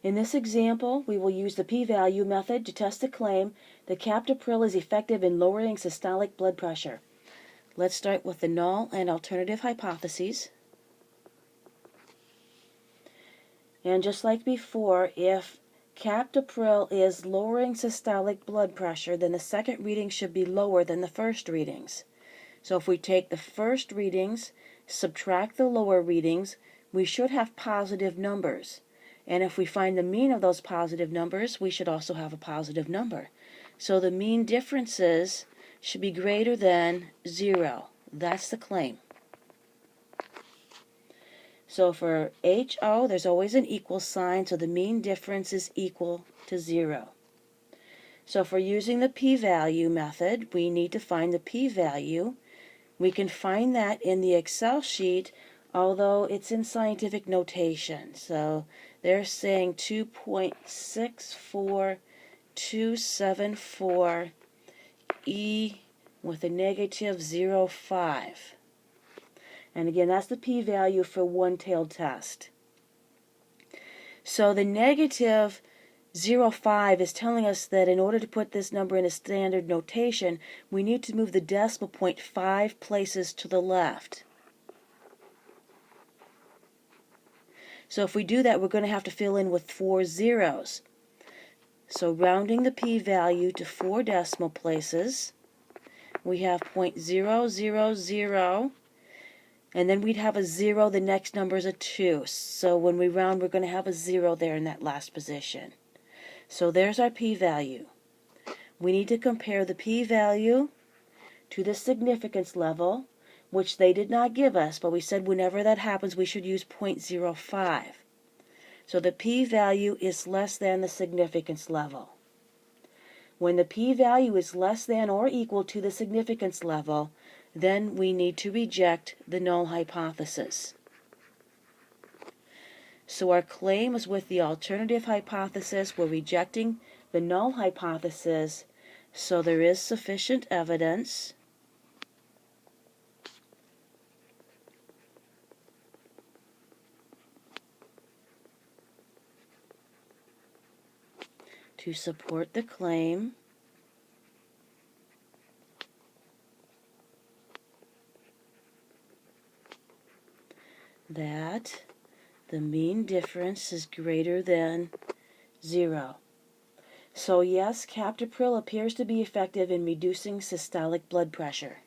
In this example, we will use the p-value method to test the claim that captopril is effective in lowering systolic blood pressure. Let's start with the null and alternative hypotheses. And just like before, if captopril is lowering systolic blood pressure, then the second reading should be lower than the first readings. So if we take the first readings, subtract the lower readings, we should have positive numbers. And if we find the mean of those positive numbers, we should also have a positive number. So the mean differences should be greater than 0. That's the claim. So for HO, there's always an equal sign, so the mean difference is equal to 0. So if we're using the p-value method, we need to find the p-value. We can find that in the Excel sheet, although it's in scientific notation. So they're saying 2.64274 E with a negative 0.5. And again, that's the p-value for one-tailed test. So the negative 0.5 is telling us that in order to put this number in a standard notation, we need to move the decimal point 5 places to the left. So if we do that, we're going to have to fill in with 4 zeros. So rounding the p-value to 4 decimal places, we have 0.000, and then we'd have a 0, the next number is a 2. So when we round, we're going to have a 0 there in that last position. So there's our p-value. We need to compare the p-value to the significance level, which they did not give us, but we said whenever that happens, we should use 0.05. So the p-value is less than the significance level. When the p-value is less than or equal to the significance level, then we need to reject the null hypothesis. So our claim is with the alternative hypothesis. We're rejecting the null hypothesis, so there is sufficient evidence to support the claim that the mean difference is greater than 0. So yes, captopril appears to be effective in reducing systolic blood pressure.